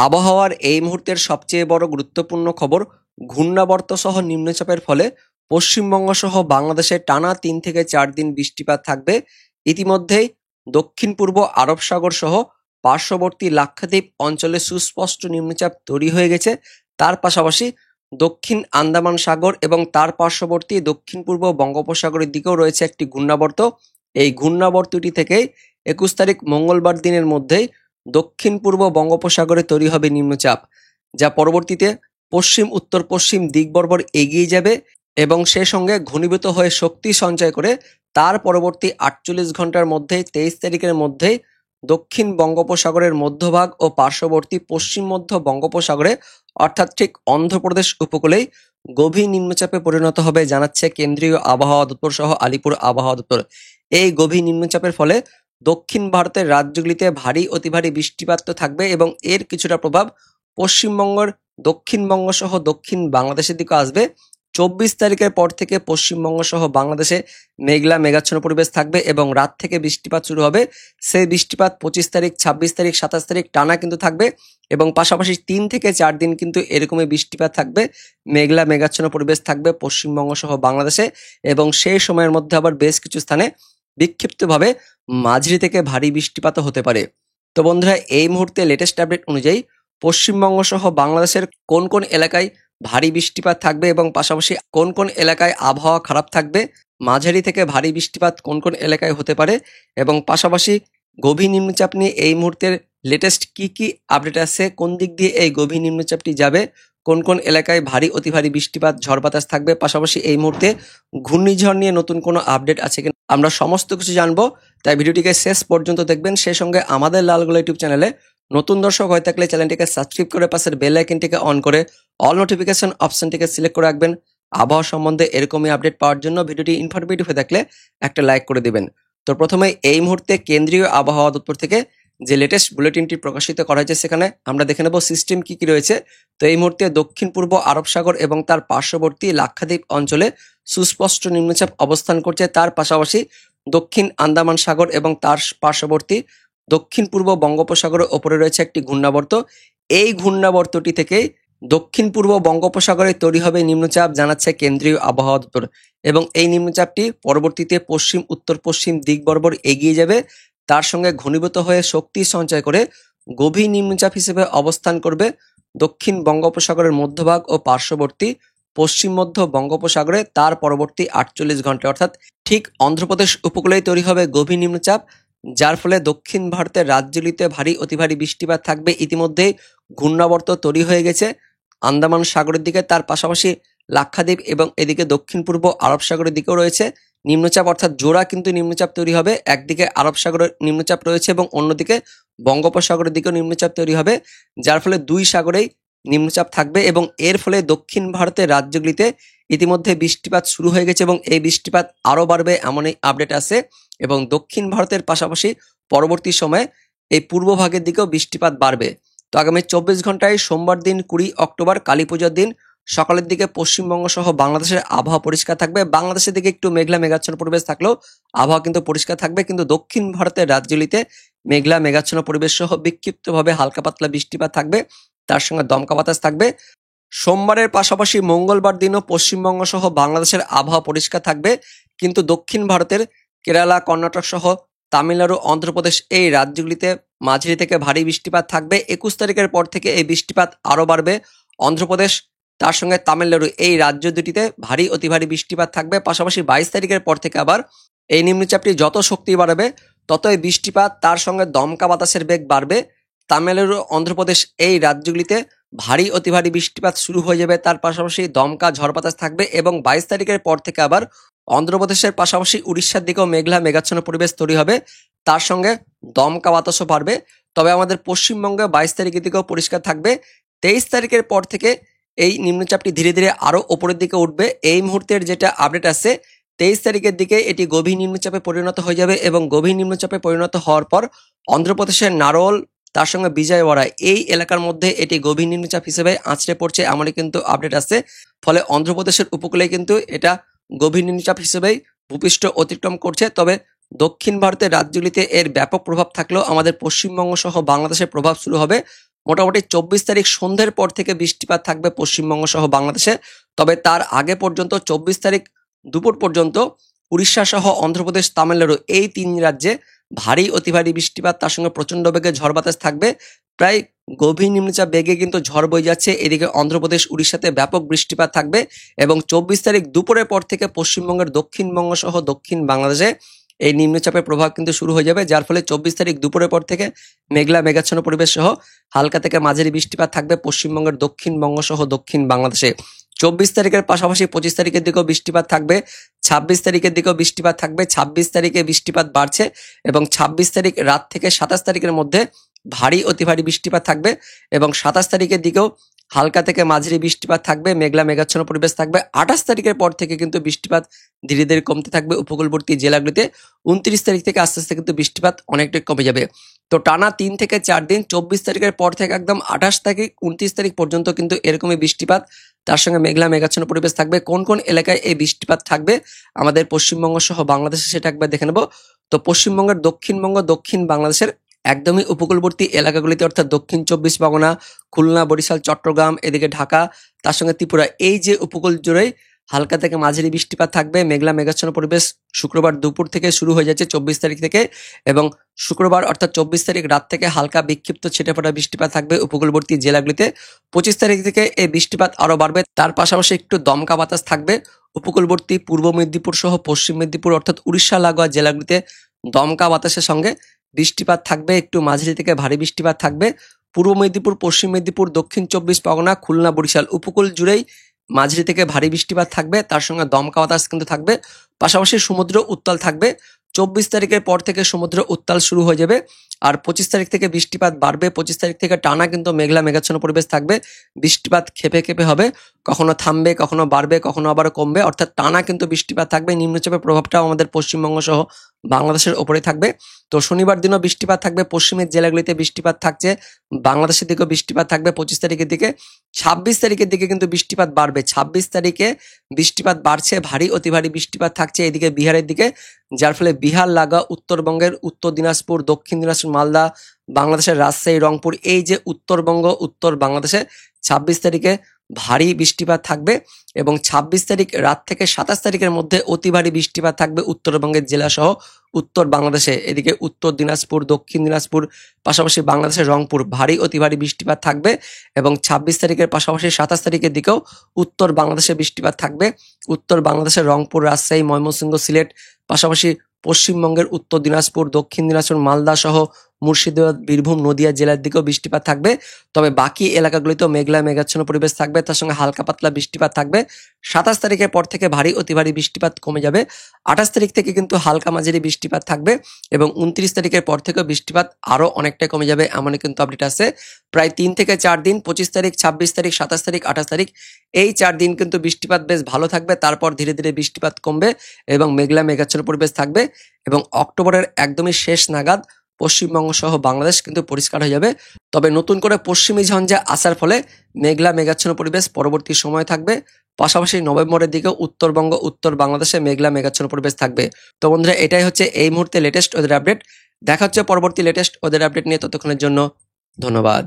আবহাওয়ার এই মুহূর্তের সবচেয়ে বড় গুরুত্বপূর্ণ খবর, ঘূর্ণাবর্ত সহ নিম্নচাপের ফলে পশ্চিমবঙ্গ সহ বাংলাদেশে টানা ৩ থেকে ৪ দিন বৃষ্টিপাত থাকবে। ইতিমধ্যেই দক্ষিণ পূর্ব আরব সাগর সহ পার্শ্ববর্তী লাক্ষাদ্বীপ অঞ্চলে সুস্পষ্ট নিম্নচাপ তৈরি হয়ে গেছে। তার পাশাপাশি দক্ষিণ আন্দামান সাগর এবং তার পার্শ্ববর্তী দক্ষিণ পূর্ব বঙ্গোপসাগরের দিকেও রয়েছে একটি ঘূর্ণাবর্ত। এই ঘূর্ণাবর্তটি থেকেই ২১ তারিখ মঙ্গলবার দিনের মধ্যেই দক্ষিণ পূর্ব বঙ্গোপসাগরে তৈরি হবে নিম্নচাপ, যা পরবর্তীতে পশ্চিম উত্তর পশ্চিম দিক বরাবর এগিয়ে যাবে এবং সে সঙ্গে ঘনীভূত হয়ে শক্তি সঞ্চয় করে তার পরবর্তী ৪৮ ঘন্টার মধ্যেই ২৩ তারিখের মধ্যেই দক্ষিণ বঙ্গোপসাগরের মধ্যভাগ ও পার্শ্ববর্তী পশ্চিম মধ্য বঙ্গোপসাগরে অর্থাৎ ঠিক অন্ধ্রপ্রদেশ উপকূলেই গভীর নিম্নচাপে পরিণত হবে, জানাচ্ছে কেন্দ্রীয় আবহাওয়া দপ্তর সহ আলিপুর আবহাওয়া দপ্তর। এই গভীর নিম্নচাপের ফলে দক্ষিণ ভারতের রাজ্যগুলিতে ভারী অতি ভারী বৃষ্টিপাত থাকবে এবং এর কিছুটা প্রভাব পশ্চিমবঙ্গের দক্ষিণবঙ্গ সহ দক্ষিণ বাংলাদেশের দিকে আসবে। ২৪ তারিখের পর থেকে পশ্চিমবঙ্গ সহ বাংলাদেশে মেঘলা মেঘাচ্ছন্ন পরিবেশ থাকবে এবং রাত থেকে বৃষ্টিপাত শুরু হবে। সেই বৃষ্টিপাত ২৫ তারিখ, ২৬ তারিখ, ২৭ তারিখ টানা কিন্তু থাকবে এবং পাশাপাশি ৩ থেকে ৪ দিন কিন্তু এরকমই বৃষ্টিপাত থাকবে, মেঘলা মেঘাচ্ছন্ন পরিবেশ থাকবে পশ্চিমবঙ্গ সহ বাংলাদেশে এবং সেই সময়ের মধ্যে আবার বেশ কিছু স্থানে বিক্ষিপ্তভাবে মাঝারি থেকে ভারী বৃষ্টিপাতও হতে পারে। তো বন্ধুরা, এই মুহূর্তে লেটেস্ট আপডেট অনুযায়ী পশ্চিমবঙ্গ সহ বাংলাদেশের কোন কোন এলাকায় ভারী বৃষ্টিপাত থাকবে এবং পাশাপাশি কোন কোন এলাকায় আবহাওয়া খারাপ থাকবে, মাঝারি থেকে ভারী বৃষ্টিপাত কোন কোন এলাকায় হতে পারে এবং পাশাপাশি গভীর নিম্নচাপ নিয়ে এই মুহূর্তের লেটেস্ট কি আপডেট আছে, কোন দিক দিয়ে এই গভীর নিম্নচাপটি যাবে, কোন কোন এলাকায় ভারী অতি ভারী বৃষ্টিপাত ঝড় বাতাস থাকবে, পাশাপাশি এই মুহূর্তে ঘূর্ণিঝড় নিয়ে নতুন কোনো আপডেট আছে কিনা আমরা সমস্ত কিছু জানবো। তাই ভিডিওটিকে শেষ পর্যন্ত দেখবেন। সেই সঙ্গে আমাদের লালগোলা ইউটিউব চ্যানেলে নতুন দর্শক হয়ে থাকলে চ্যানেলটিকে সাবস্ক্রাইব করে পাশের বেল আইকনটিকে অন করে অল নোটিফিকেশন অপশনটিকে সিলেক্ট করে রাখবেন। আবহাওয়া সম্বন্ধে এরকমই আপডেট পাওয়ার জন্য ভিডিওটি ইনফরমেটিভ হয়ে থাকলে একটা লাইক করে দিবেন। তো প্রথমে এই মুহূর্তে কেন্দ্রীয় আবহাওয়া দপ্তর থেকে যে লেটেস্ট বুলেটিনটি প্রকাশিত করা হয়েছে সেখানে আমরা দেখে নেব সিস্টেম কি রয়েছে। তো এই মুহূর্তে দক্ষিণ পূর্ব আরব সাগর এবং তার পার্শ্ববর্তী লাক্ষাদ্বীপ অঞ্চলে সুস্পষ্ট নিম্নচাপ অবস্থান করছে। তার পাশাপাশি দক্ষিণ আন্দামান সাগর এবং তার পার্শ্ববর্তী দক্ষিণ পূর্ব বঙ্গোপসাগরের ওপরে রয়েছে একটি ঘূর্ণাবর্ত। এই ঘূর্ণাবর্তটি থেকে দক্ষিণ পূর্ব বঙ্গোপসাগরে তৈরি হবে নিম্নচাপ, জানাচ্ছে কেন্দ্রীয় আবহাওয়া দপ্তর এবং এই নিম্নচাপটি পরবর্তীতে পশ্চিম উত্তর পশ্চিম দিক বরাবর এগিয়ে যাবে, তার সঙ্গে ঘনীভূত হয়ে শক্তি সঞ্চয় করে গভীর নিম্নচাপ হিসেবে অবস্থান করবে দক্ষিণ বঙ্গোপসাগরের মধ্যভাগ ও পার্শ্ববর্তী পশ্চিম মধ্য বঙ্গোপসাগরে তার পরবর্তী ৪৮ ঘন্টা অর্থাৎ ঠিক অন্ধ্রপ্রদেশ উপকূলেই তৈরি হবে গভীর নিম্নচাপ, যার ফলে দক্ষিণ ভারতের রাজ্যগুলিতে ভারী অতি ভারী বৃষ্টিপাত থাকবে। ইতিমধ্যেই ঘূর্ণাবর্ত তৈরি হয়ে গেছে আন্দামান সাগরের দিকে, তার পাশাপাশি লাক্ষাদ্বীপ এবং এদিকে দক্ষিণ পূর্ব আরব সাগরের দিকেও রয়েছে নিম্নচাপ, অর্থাৎ জোড়া কিন্তু নিম্নচাপ তৈরি হবে। একদিকে আরব সাগরের নিম্নচাপ রয়েছে এবং অন্যদিকে বঙ্গোপসাগরের দিকেও নিম্নচাপ তৈরি হবে, যার ফলে দুই সাগরেই নিম্নচাপ থাকবে এবং এর ফলে দক্ষিণ ভারতের রাজ্যগুলিতে ইতিমধ্যে বৃষ্টিপাত শুরু হয়ে গেছে এবং এই বৃষ্টিপাত আরও বাড়বে এমনই আপডেট আছে এবং দক্ষিণ ভারতের পাশাপাশি পরবর্তী সময়ে এই পূর্বভাগের দিকেও বৃষ্টিপাত বাড়বে। তো আগামী ২৪ ঘন্টায় সোমবার দিন ২০ অক্টোবর কালী পুজোর দিন সকালের দিকে পশ্চিমবঙ্গ সহ বাংলাদেশের আবহাওয়া পরিষ্কার থাকবে। বাংলাদেশের দিকে একটু মেঘলা মেঘাচ্ছন্ন পরিবেশ থাকলেও আবহাওয়া কিন্তু পরিষ্কার থাকবে, কিন্তু দক্ষিণ ভারতের রাজ্যগুলিতে মেঘলা মেঘাচ্ছন্ন পরিবেশ সহ বিক্ষিপ্তভাবে হালকা পাতলা বৃষ্টিপাত থাকবে, তার সঙ্গে দমকা বাতাস থাকবে। সোমবারের পাশাপাশি মঙ্গলবার দিনও পশ্চিমবঙ্গ সহ বাংলাদেশের আবহাওয়া পরিষ্কার থাকবে, কিন্তু দক্ষিণ ভারতের কেরালা, কর্ণাটক সহ তামিলনাড়ু, অন্ধ্রপ্রদেশ এই রাজ্যগুলিতে মাঝারি থেকে ভারী বৃষ্টিপাত থাকবে। ২১ তারিখের পর থেকে এই বৃষ্টিপাত আরও বাড়বে। অন্ধ্রপ্রদেশ তার সঙ্গে তামিলনাড়ু এই রাজ্য দুটিতে ভারী অতি ভারী বৃষ্টিপাত থাকবে। পাশাপাশি ২২ তারিখের পর থেকে আবার এই নিম্নচাপটি যত শক্তি বাড়বে ততই বৃষ্টিপাত, তার সঙ্গে দমকা বাতাসের বেগ বাড়বে। তামিলনাড়ু, অন্ধ্রপ্রদেশ এই রাজ্যগুলিতে ভারী অতি ভারী বৃষ্টিপাত শুরু হয়ে যাবে, তার পাশাপাশি দমকা ঝড় বাতাস থাকবে এবং ২২ তারিখের পর থেকে আবার অন্ধ্রপ্রদেশের পাশাপাশি উড়িষ্যার দিকেও মেঘলা মেঘাচ্ছন্ন পরিবেশ তৈরি হবে, তার সঙ্গে দমকা বাতাসও বাড়বে। তবে আমাদের পশ্চিমবঙ্গে ২২ তারিখের দিকেও পরিষ্কার থাকবে। ২৩ তারিখের পর থেকে এই নিম্নচাপটি ধীরে ধীরে আরও ওপরের দিকে উঠবে। এই মুহূর্তের যেটা আপডেট আছে, ২৩ তারিখের দিকে এটি গভীর নিম্নচাপে পরিণত হয়ে যাবে এবং গভীর নিম্নচাপে পরিণত হওয়ার পর অন্ধ্রপ্রদেশের নারোল, তার সঙ্গে বিজয়ওয়াড়া এই এলাকার মধ্যে এটি গভীর নিম্নচাপ হিসেবে আছড়ে পড়ছে এমনই কিন্তু আপডেট আছে। ফলে অন্ধ্রপ্রদেশের উপকূলে কিন্তু এটা গভীর নিম্নচাপ হিসেবেই ভূপৃষ্ঠ অতিক্রম করছে। তবে দক্ষিণ ভারতের রাজ্যগুলিতে এর ব্যাপক প্রভাব থাকলেও আমাদের পশ্চিমবঙ্গ সহ বাংলাদেশের প্রভাব শুরু হবে মোটামুটি 24 তারিখ সন্ধ্যের পর থেকে বৃষ্টিপাত থাকবে পশ্চিমবঙ্গ সহ বাংলাদেশে। তবে তার আগে পর্যন্ত 24 তারিখ দুপুর পর্যন্ত উড়িষ্যা সহ অন্ধ্রপ্রদেশ, তামিলনাড়ু এই 3 রাজ্যে ভারী অতি ভারী বৃষ্টিপাত, তার সঙ্গে প্রচণ্ড বেগে ঝড় বাতাস থাকবে। প্রায় গভীর নিম্নচাপ বেগে কিন্তু ঝড় বয়ে যাচ্ছে। এদিকে অন্ধ্রপ্রদেশ, উড়িষ্যাতে ব্যাপক বৃষ্টিপাত থাকবে এবং 24 তারিখ দুপুরের পর থেকে পশ্চিমবঙ্গের দক্ষিণবঙ্গ সহ দক্ষিণ বাংলাদেশে এই নিম্নচাপের প্রভাব কিন্তু শুরু হয়ে যাবে, যার ফলে 24 তারিখ দুপুরের পর থেকে মেঘলা মেঘাচ্ছন্ন পরিবেশ সহ হালকা থেকে মাঝারি বৃষ্টিপাত থাকবে পশ্চিমবঙ্গের দক্ষিণবঙ্গ সহ দক্ষিণ বাংলাদেশে। 24 তারিখের পাশাপাশি 25 তারিখের দিকেও বৃষ্টিপাত থাকবে, 26 তারিখের দিকেও বৃষ্টিপাত থাকবে। 26 তারিখে বৃষ্টিপাত বাড়ছে এবং 26 তারিখ রাত থেকে 27 তারিখের মধ্যে ভারী অতি ভারী বৃষ্টিপাত থাকবে এবং 27 তারিখের দিকেও হালকা থেকে মাঝারি বৃষ্টিপাত থাকবে, মেঘলা মেঘাচ্ছন্ন পরিবেশ থাকবে। 28 তারিখের পর থেকে কিন্তু বৃষ্টিপাত ধীরে ধীরে কমতে থাকবে উপকূলবর্তী জেলাগুলিতে। 29 তারিখ থেকে আস্তে আস্তে কিন্তু বৃষ্টিপাত অনেকটাই কমে যাবে। তো টানা 3 থেকে 4 দিন 24 তারিখের পর থেকে একদম 28 তারিখ 29 তারিখ পর্যন্ত কিন্তু এরকমই বৃষ্টিপাত, তার সঙ্গে মেঘলা মেঘাচ্ছন্ন পরিবেশ থাকবে। কোন কোন এলাকায় এই বৃষ্টিপাত থাকবে আমাদের পশ্চিমবঙ্গ সহ বাংলাদেশে সেটা একবার দেখে নেব। তো পশ্চিমবঙ্গের দক্ষিণবঙ্গ, দক্ষিণ বাংলাদেশের একদমই উপকূলবর্তী এলাকাগুলিতে, অর্থাৎ দক্ষিণ 24 পরগনা, খুলনা, বরিশাল, চট্টগ্রাম, এদিকে ঢাকা, তার সঙ্গে ত্রিপুরা, এই যে উপকূল জুড়েই হালকা থেকে মাঝারি বৃষ্টিপাত থাকবে, মেঘলা মেঘাচ্ছন্ন পরিবেশ শুক্রবার দুপুর থেকে শুরু হয়ে যাচ্ছে 24 তারিখ থেকে, এবং শুক্রবার অর্থাৎ 24 তারিখ রাত থেকে হালকা বিক্ষিপ্ত ছিটেফোঁটা বৃষ্টিপাত থাকবে উপকূলবর্তী জেলাগুলিতে। 25 তারিখ থেকে এই বৃষ্টিপাত আরও বাড়বে, তার পাশাপাশি একটু দমকা বাতাস থাকবে উপকূলবর্তী পূর্ব মেদিনীপুর সহ পশ্চিম মেদিনীপুর অর্থাৎ উড়িষ্যা লাগোয়া জেলাগুলিতে। দমকা বাতাসের সঙ্গে বৃষ্টিপাত থাকবে, একটু মাঝারি থেকে ভারী বৃষ্টিপাত থাকবে পূর্ব মেদিনীপুর, পশ্চিম মেদিনীপুর, দক্ষিণ 24 পরগনা, খুলনা, বরিশাল উপকূল জুড়েই মাঝারি থেকে ভারী বৃষ্টিপাত থাকবে, তার সঙ্গে দমকা বাতাস কিন্তু থাকবে। পাশাপাশি সমুদ্র উত্তাল থাকবে। 24 তারিখের পর থেকে সমুদ্র উত্তাল শুরু হয়ে যাবে আর 25 তারিখ থেকে বৃষ্টিপাত বাড়বে। 25 তারিখ থেকে টানা কিন্তু মেঘলা মেঘাচ্ছন্ন পরিবেশ থাকবে, বৃষ্টিপাত খেপে খেপে হবে, কখনো থামবে, কখনো বাড়বে, কখনো আবার কমবে, অর্থাৎ টানা কিন্তু বৃষ্টিপাত থাকবে। নিম্নচাপের প্রভাবটাও আমাদের পশ্চিমবঙ্গ সহ বাংলাদেশের ওপরে থাকবে। তো শনিবার দিনও বৃষ্টিপাত থাকবে, পশ্চিমের জেলাগুলিতে বৃষ্টিপাত থাকছে, বাংলাদেশের দিকেও বৃষ্টিপাত থাকবে 25 তারিখের দিকে। 26 তারিখের দিকে কিন্তু বৃষ্টিপাত বাড়বে, 26 তারিখে বৃষ্টিপাত বাড়ছে, ভারী অতি ভারী বৃষ্টিপাত থাকছে এদিকে বিহারের দিকে, যার ফলে বিহার লাগা উত্তরবঙ্গের উত্তর দিনাজপুর, দক্ষিণ দিনাজপুর, মালদা, বাংলাদেশের রাজশাহী, রংপুর, এই যে উত্তরবঙ্গ, উত্তর বাংলাদেশে 26 তারিখে ভারী বৃষ্টিপাত থাকবে এবং 26 তারিখ রাত থেকে 27 তারিখের মধ্যে অতি ভারী বৃষ্টিপাত থাকবে উত্তরবঙ্গের জেলা সহ উত্তর বাংলাদেশে। এদিকে উত্তর দিনাজপুর, দক্ষিণ দিনাজপুর, পাশাপাশি বাংলাদেশের রংপুর ভারী অতি ভারী বৃষ্টিপাত থাকবে এবং 26 তারিখের পাশাপাশি 27 তারিখের দিকেও উত্তর বাংলাদেশে বৃষ্টিপাত থাকবে। উত্তর বাংলাদেশের রংপুর, রাজশাহী, ময়মনসিংহ, সিলেট, পাশাপাশি পশ্চিমবঙ্গের উত্তর দিনাজপুর, দক্ষিণ দিনাজপুর, মালদা সহ মুর্শিদাবাদ, বীরভূম, নদিয়া জেলার দিকেও বৃষ্টিপাত থাকবে। তবে বাকি এলাকাগুলিতেও মেঘলা মেঘাচ্ছন্ন পরিবেশ থাকবে, তার সঙ্গে হালকা পাতলা বৃষ্টিপাত থাকবে। 27 তারিখের পর থেকে ভারী অতি ভারী বৃষ্টিপাত কমে যাবে। 28 তারিখ থেকে কিন্তু হালকা মাঝারি বৃষ্টিপাত থাকবে এবং 29 তারিখের পর থেকে বৃষ্টিপাত আরও অনেকটাই কমে যাবে, এমনই কিন্তু আপডেট আছে। প্রায় 3 থেকে 4 দিন 25 তারিখ, 26 তারিখ, 27 তারিখ, 28 তারিখ এই 4 দিন কিন্তু বৃষ্টিপাত বেশ ভালো থাকবে, তারপর ধীরে ধীরে বৃষ্টিপাত কমবে এবং মেঘলা মেঘাচ্ছন্ন পরিবেশ থাকবে এবং অক্টোবরের একদমই শেষ নাগাদ পশ্চিমবঙ্গ সহ বাংলাদেশ কিন্তু পরিষ্কার হয়ে যাবে। তবে নতুন করে পশ্চিমী ঝঞ্ঝা আসার ফলে মেঘলা মেঘাচ্ছন্ন পরিবেশ পরবর্তী সময় থাকবে। পাশাপাশি নভেম্বরের দিকে উত্তরবঙ্গ, উত্তর বাংলাদেশে মেঘলা মেঘাচ্ছন্ন পরিবেশ থাকবে। তো বন্ধুরা, এটাই হচ্ছে এই মুহূর্তে লেটেস্ট ওয়েদার আপডেট। দেখা হচ্ছে পরবর্তী লেটেস্ট ওয়েদার আপডেট নিয়ে, ততক্ষণের জন্য ধন্যবাদ।